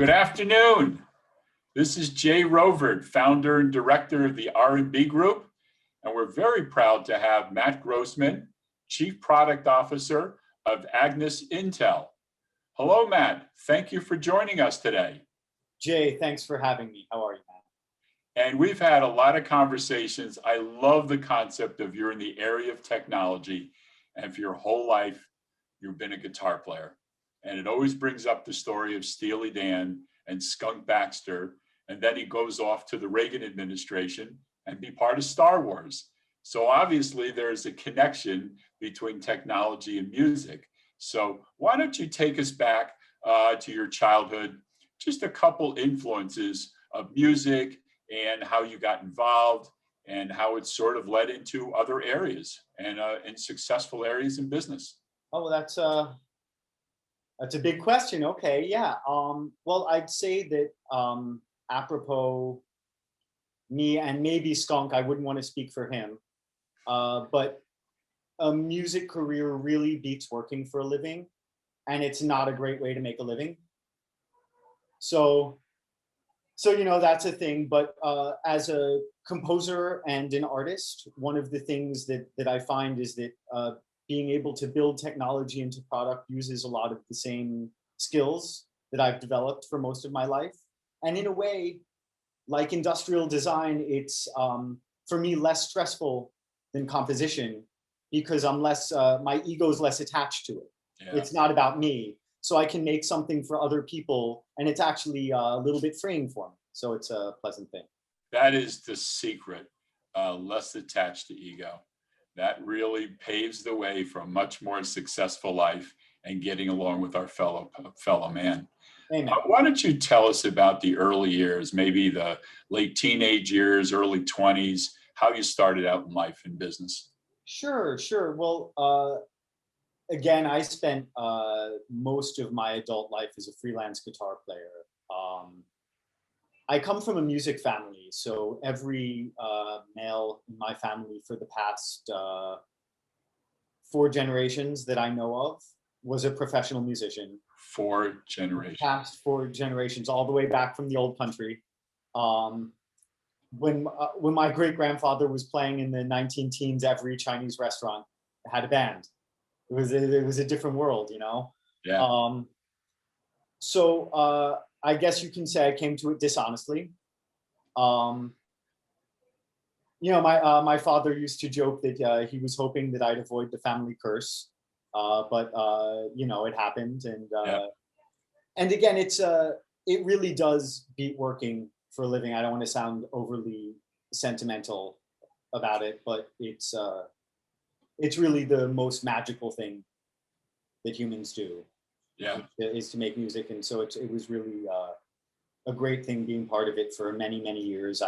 Good afternoon. This is Jay Rovert, founder and director of the R&B Group, and we're very proud to have Matt Grossman, Chief Product Officer of Agnes Intel. Hello, Matt. Thank you for joining us today. Jay, thanks for having me. How are you, Matt? And we've had a lot of conversations. I love the concept of you're in the area of technology, and for your whole life, you've been a guitar player. And it always brings up the story of Steely Dan and Skunk Baxter, and then he goes off to the Reagan administration and be part of Star Wars. So obviously there's a connection between technology and music. So why don't you take us back to your childhood, just a couple influences of music and how you got involved and how it sort of led into other areas and successful areas in business. Oh, well, that's a big question. Okay, yeah. Well, I'd say that apropos me and maybe Skunk, I wouldn't want to speak for him, but a music career really beats working for a living, and it's not a great way to make a living. So you know, that's a thing. But as a composer and an artist, one of the things that I find is that being able to build technology into product uses a lot of the same skills that I've developed for most of my life. And in a way, like industrial design, it's for me less stressful than composition because I'm less, my ego is less attached to it. Yeah. It's not about me. So I can make something for other people, and it's actually a little bit freeing for me. So it's a pleasant thing. That is the secret, less attached to ego. That really paves the way for a much more successful life and getting along with our fellow man. Why don't you tell us about the early years, maybe the late teenage years, early 20s, how you started out in life and business? Sure. Well, again, I spent most of my adult life as a freelance guitar player. I come from a music family, so every male in my family for the past 4 generations that I know of was a professional musician. 4 generations. Past 4 generations, all the way back from the old country. When my great-grandfather was playing in the 19-teens, every Chinese restaurant had a band. It was a different world, you know? Yeah. So I guess you can say I came to it dishonestly. You know, my father used to joke that he was hoping that I'd avoid the family curse, but you know, it happened, and again, it really does beat working for a living. I don't want to sound overly sentimental about it, but it's really the most magical thing that humans do. Yeah, is to make music, and so it was really a great thing being part of it for many years.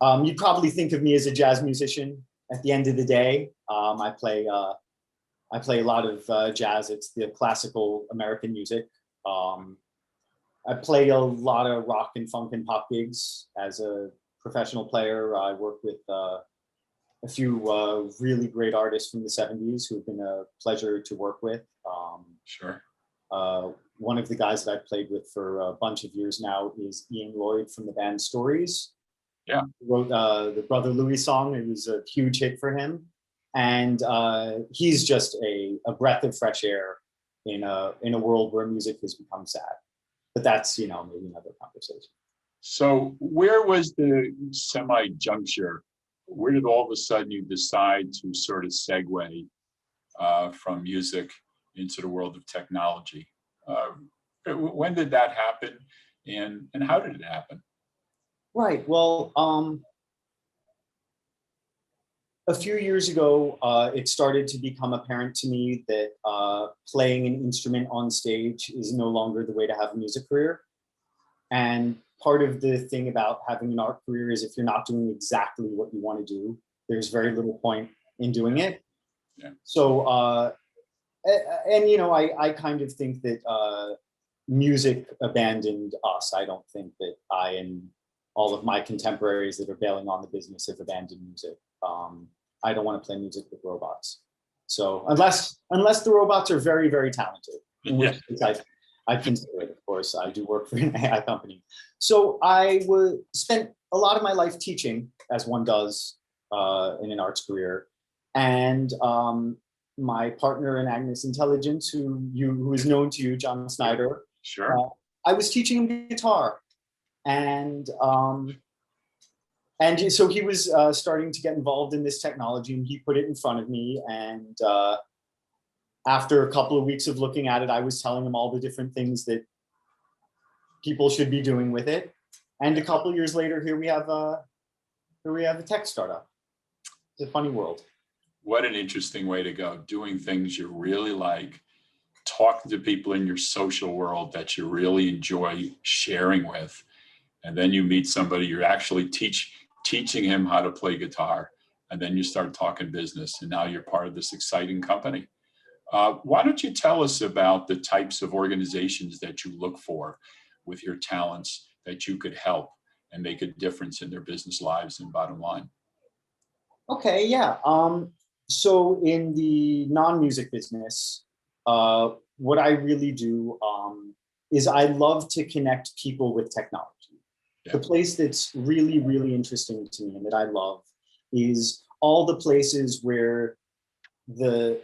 You'd probably think of me as a jazz musician. At the end of the day, I play a lot of jazz. It's the classical American music. I play a lot of rock and funk and pop gigs as a professional player. I work with a few really great artists from the 70s who've been a pleasure to work with. Sure. One of the guys that I've played with for a bunch of years now is Ian Lloyd from the band Stories. Yeah. He wrote the Brother Louie song. It was a huge hit for him. And he's just a breath of fresh air in a world where music has become sad. But that's, you know, maybe another conversation. So where was the semi-juncture? Where did all of a sudden you decide to sort of segue from music into the world of technology? When did that happen, and how did it happen? Right. Well, a few years ago, it started to become apparent to me that playing an instrument on stage is no longer the way to have a music career. And part of the thing about having an art career is if you're not doing exactly what you want to do, there's very little point in doing it. Yeah. So, and you know, I kind of think that music abandoned us. I don't think that I and all of my contemporaries that are bailing on the business have abandoned music. I don't want to play music with robots. So unless the robots are very talented, in which case I'd consider it, of course, I do work for an AI company. So I spent a lot of my life teaching, as one does in an arts career. And my partner in Agnes Intelligence, who is known to you, John Snyder. Sure. I was teaching him guitar, and so he was starting to get involved in this technology, and he put it in front of me. And after a couple of weeks of looking at it, I was telling him all the different things that people should be doing with it. And a couple of years later, here we have a tech startup. It's a funny world. What an interesting way to go. Doing things you really like, talking to people in your social world that you really enjoy sharing with. And then you meet somebody, you're actually teaching him how to play guitar. And then you start talking business, and now you're part of this exciting company. Why don't you tell us about the types of organizations that you look for with your talents that you could help and make a difference in their business lives and bottom line? Okay, yeah. So in the non-music business, what I really do is I love to connect people with technology. Yeah. The place that's really, really interesting to me and that I love is all the places where the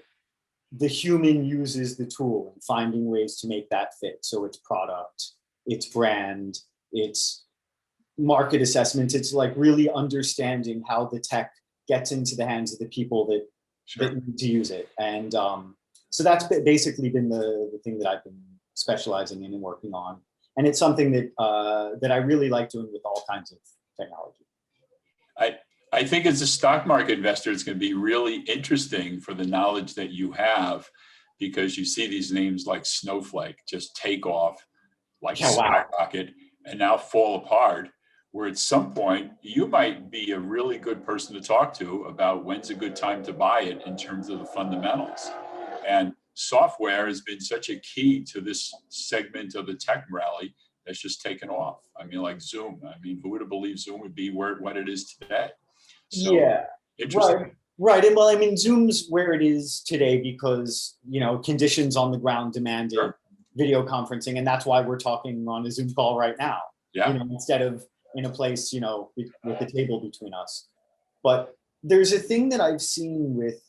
human uses the tool and finding ways to make that fit. So it's product, it's brand, it's market assessment. It's like really understanding how the tech gets into the hands of the people that, Sure. that need to use it. And so that's basically been the thing that I've been specializing in and working on. And it's something that that I really like doing with all kinds of technology. I think as a stock market investor, it's going to be really interesting for the knowledge that you have, because you see these names like Snowflake just take off like skyrocket and now fall apart, where at some point you might be a really good person to talk to about when's a good time to buy it in terms of the fundamentals. And software has been such a key to this segment of the tech rally that's just taken off. I mean, like Zoom. I mean, who would have believed Zoom would be what it is today? So, yeah, interesting. Right. And well, I mean, Zoom's where it is today because, conditions on the ground demanded video conferencing. And that's why we're talking on a Zoom call right now, instead of in a place, with a table between us. But there's a thing that I've seen with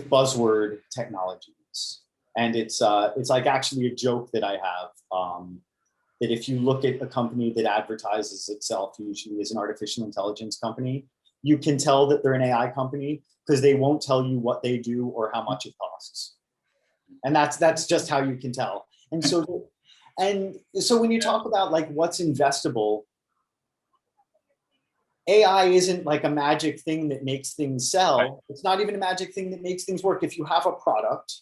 buzzword technologies. And it's like actually a joke that I have, that if you look at a company that advertises itself usually as an artificial intelligence company, you can tell that they're an AI company because they won't tell you what they do or how much it costs. And that's just how you can tell. And so when you talk about like what's investable, AI isn't like a magic thing that makes things sell. Right. It's not even a magic thing that makes things work. If you have a product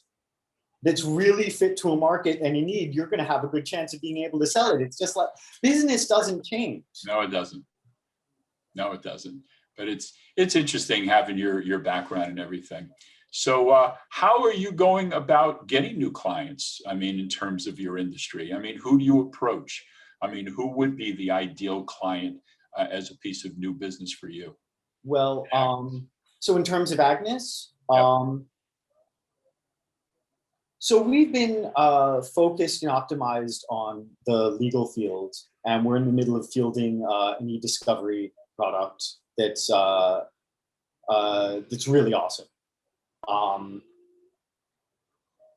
that's really fit to a market and you need, you're going to have a good chance of being able to sell it. It's just like business doesn't change. No, it doesn't. But it's interesting having your background and everything. So how are you going about getting new clients? I mean, in terms of your industry, I mean, who do you approach? I mean, who would be the ideal client as a piece of new business for you? Well, so in terms of Agnes, so we've been focused and optimized on the legal field, and we're in the middle of fielding an e-discovery product that's really awesome.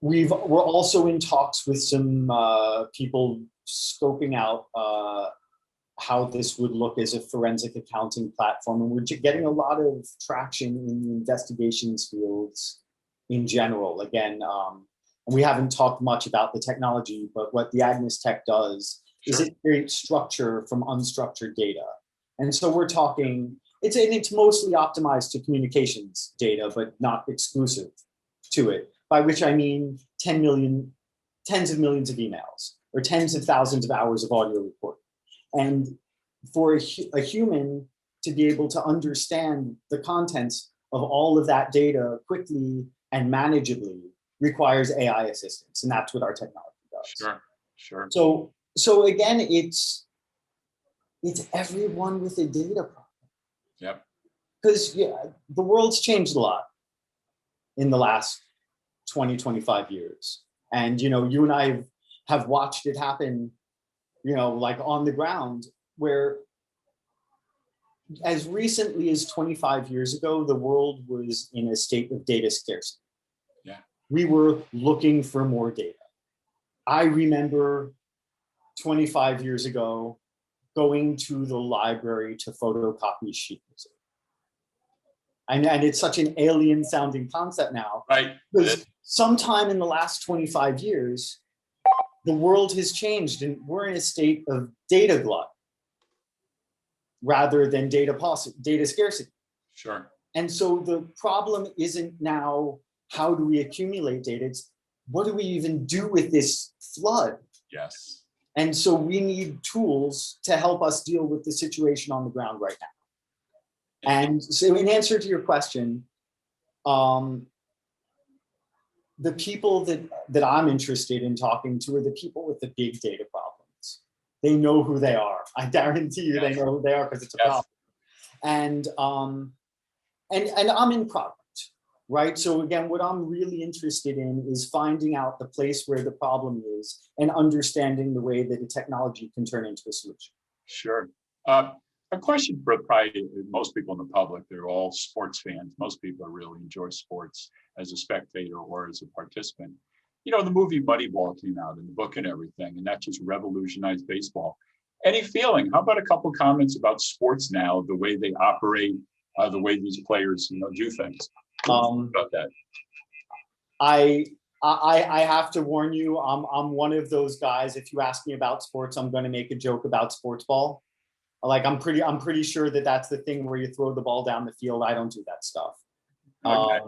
We're also in talks with some people scoping out how this would look as a forensic accounting platform, and we're getting a lot of traction in the investigations fields in general. Again, and we haven't talked much about the technology, but what the Agnes tech does is it creates structure from unstructured data. And so we're talking, it's mostly optimized to communications data, but not exclusive to it, by which I mean tens of millions of emails or tens of thousands of hours of audio recording. And for a human to be able to understand the contents of all of that data quickly and manageably requires AI assistance, and that's what our technology does. Sure. So again, it's everyone with a data problem. Yep. Because the world's changed a lot in the last 20, 25 years. And, you and I have watched it happen, like on the ground, where as recently as 25 years ago, the world was in a state of data scarcity. Yeah. We were looking for more data. I remember 25 years ago going to the library to photocopy sheet music. And it's such an alien sounding concept now. Right. Because sometime in the last 25 years, the world has changed and we're in a state of data glut rather than data scarcity. Sure. And so the problem isn't now how do we accumulate data, it's what do we even do with this flood? Yes. And so we need tools to help us deal with the situation on the ground right now. And so in answer to your question, the people that I'm interested in talking to are the people with the big data problems. They know who they are. I guarantee you they know who they are because it's a problem. And I'm in product, right? So again, what I'm really interested in is finding out the place where the problem is and understanding the way that a technology can turn into a solution. Sure. A question for probably most people in the public, they're all sports fans. Most people really enjoy sports as a spectator or as a participant. The movie Moneyball came out and the book and everything, and that just revolutionized baseball. Any feeling? How about a couple comments about sports now, the way they operate, the way these players, do things? About that. I have to warn you, I'm one of those guys. If you ask me about sports, I'm going to make a joke about sports ball. Like I'm pretty sure that's the thing where you throw the ball down the field. I don't do that stuff. Okay.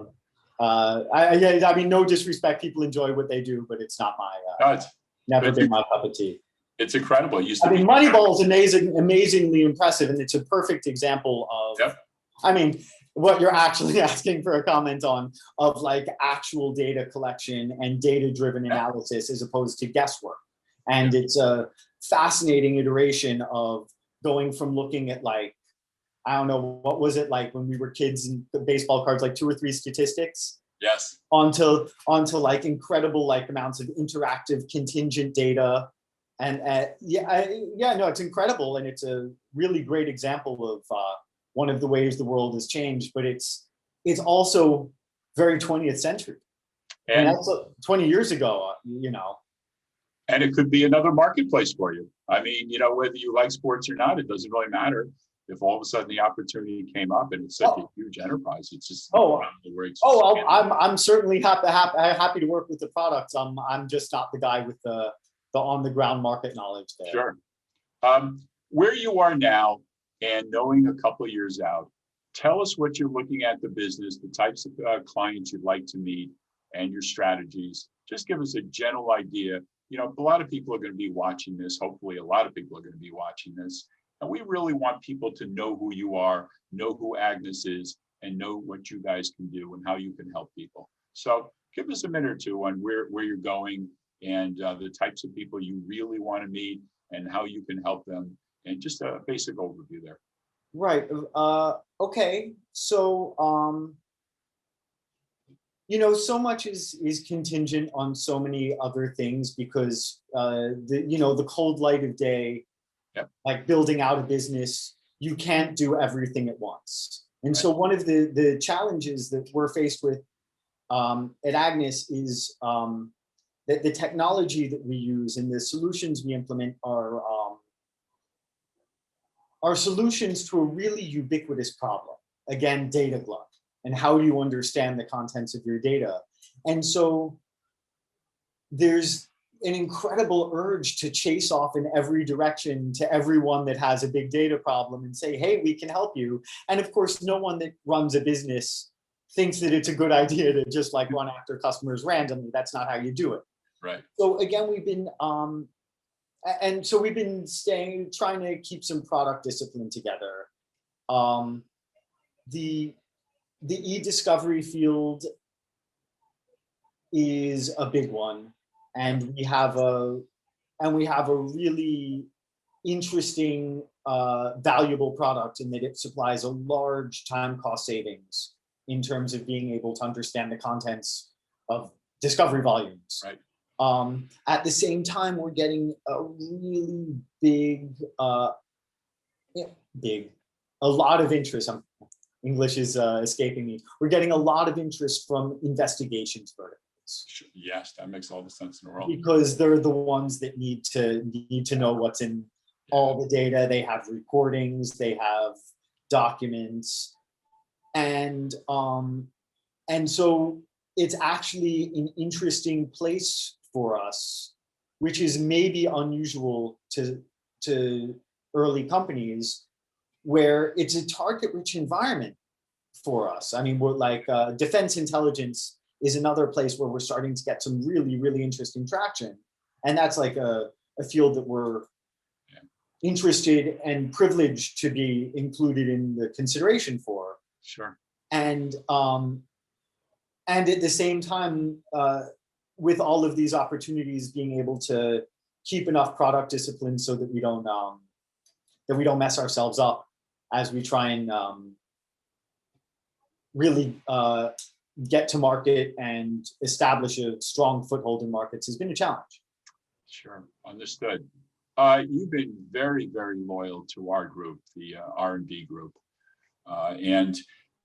I mean, no disrespect. People enjoy what they do, but it's not my. Never been my cup of tea. It's incredible. Moneyball is amazingly impressive, and it's a perfect example of. Yep. I mean, what you're actually asking for a comment on of like actual data collection and data-driven analysis as opposed to guesswork, and it's a fascinating iteration of going from looking at like, I don't know, what was it like when we were kids and the baseball cards, like 2 or 3 statistics? Yes. Onto like incredible like amounts of interactive contingent data. And no, it's incredible. And it's a really great example of one of the ways the world has changed, but it's also very 20th century. And that's 20 years ago, And it could be another marketplace for you. I mean, whether you like sports or not, it doesn't really matter. If all of a sudden the opportunity came up and it's such a huge enterprise, it's just I'm certainly happy to work with the products. I'm just not the guy with the on the ground market knowledge there. Sure. Where you are now and knowing a couple of years out, tell us what you're looking at the business, the types of clients you'd like to meet, and your strategies. Just give us a general idea. A lot of people are going to be watching this. Hopefully, a lot of people are going to be watching this. And we really want people to know who you are, know who Agnes is, and know what you guys can do and how you can help people. So give us a minute or two on where you're going and the types of people you really want to meet and how you can help them, and just a basic overview there. Right. Okay. So, so much is contingent on so many other things because the cold light of day, like building out a business, you can't do everything at once. And so one of the challenges that we're faced with at Agnes is that the technology that we use and the solutions we implement are solutions to a really ubiquitous problem. Again, data glut. And how do you understand the contents of your data? And so there's an incredible urge to chase off in every direction to everyone that has a big data problem and say, hey, we can help you. And of course, no one that runs a business thinks that it's a good idea to just like run after customers randomly. That's not how you do it. Right. So again, we've been trying to keep some product discipline together. The e-discovery field is a big one, and we have a really interesting, valuable product in that it supplies a large time cost savings in terms of being able to understand the contents of discovery volumes. Right. At the same time, we're getting a really big, a lot of interest. English is escaping me. We're getting a lot of interest from investigations verticals. Yes, that makes all the sense in the world. Because they're the ones that need to know what's in all the data. They have recordings, they have documents, and so it's actually an interesting place for us, which is maybe unusual to early companies, where it's a target-rich environment for us. I mean, we're like defense intelligence is another place where we're starting to get some really, really interesting traction. And that's like a field that we're interested and privileged to be included in the consideration for. Sure. And at the same time, with all of these opportunities, being able to keep enough product discipline so that we don't mess ourselves up as we try and really get to market and establish a strong foothold in markets has been a challenge. Sure, understood. You've been very, very loyal to our group, the R&B Group. And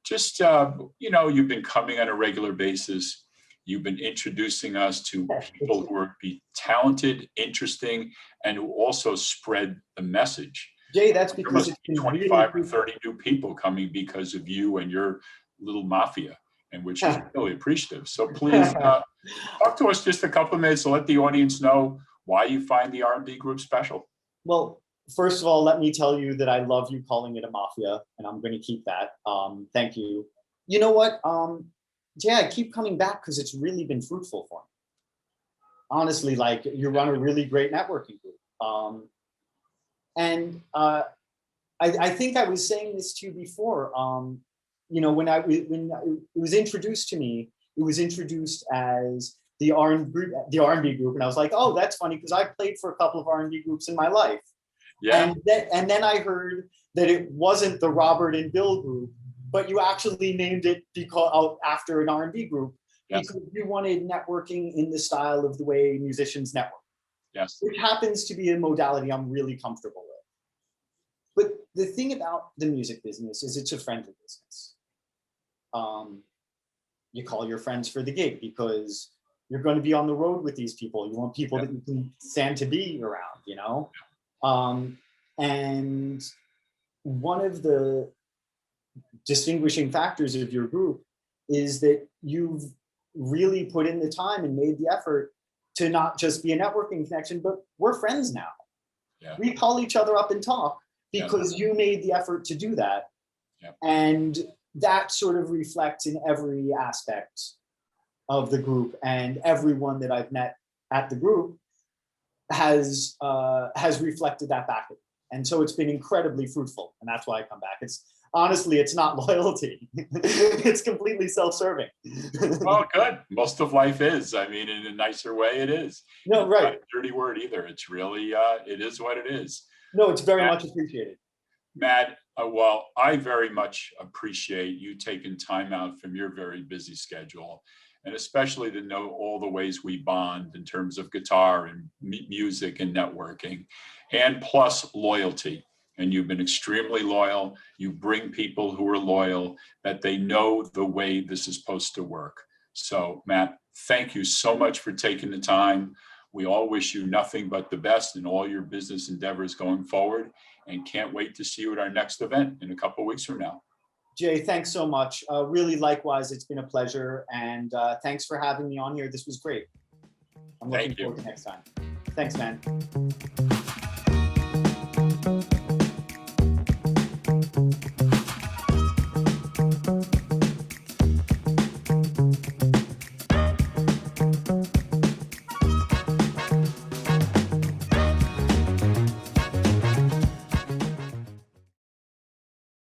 just, you've been coming on a regular basis. You've been introducing us to people who are talented, interesting, and who also spread the message. Jay, that's because it's 25 or 30 new people coming because of you and your little mafia, and which is really appreciative. So please talk to us just a couple of minutes to let the audience know why you find the R&B Group special. Well, first of all, let me tell you that I love you calling it a mafia, and I'm going to keep that. Thank you. You know what? Jay, I keep coming back because it's really been fruitful for me. Honestly, like, you run a really great networking group. And I think I was saying this to you before. When it was introduced to me, it was introduced as the R&B group, and I was like, oh, that's funny because I played for a couple of R&B groups in my life. Yeah. And then I heard that it wasn't the Robert and Bill group, but you actually named it after an R&B group, yes, because you wanted networking in the style of the way musicians network. Yes. Which happens to be a modality I'm really comfortable with. But the thing about the music business is it's a friendly business. You call your friends for the gig because you're going to be on the road with these people. You want people that you can stand to be around, And one of the distinguishing factors of your group is that you've really put in the time and made the effort to not just be a networking connection, but we're friends now. Yeah. We call each other up and talk because you made the effort to do that. Yeah. And that sort of reflects in every aspect of the group, and everyone that I've met at the group has reflected that back. And so it's been incredibly fruitful, and that's why I come back. Honestly, it's not loyalty. It's completely self-serving. Well, good. Most of life is. I mean, in a nicer way, it is. No, right. It's not a dirty word either. It's really, it is what it is. No, it's very much appreciated. Matt, well, I very much appreciate you taking time out from your very busy schedule, and especially to know all the ways we bond in terms of guitar and music and networking, and plus loyalty. And you've been extremely loyal. You bring people who are loyal, that they know the way this is supposed to work. So, Matt, thank you so much for taking the time. We all wish you nothing but the best in all your business endeavors going forward, and can't wait to see you at our next event in a couple of weeks from now. Jay, thanks so much. Really, likewise, it's been a pleasure. And thanks for having me on here. This was great. I'm looking forward to next time. Thanks, man.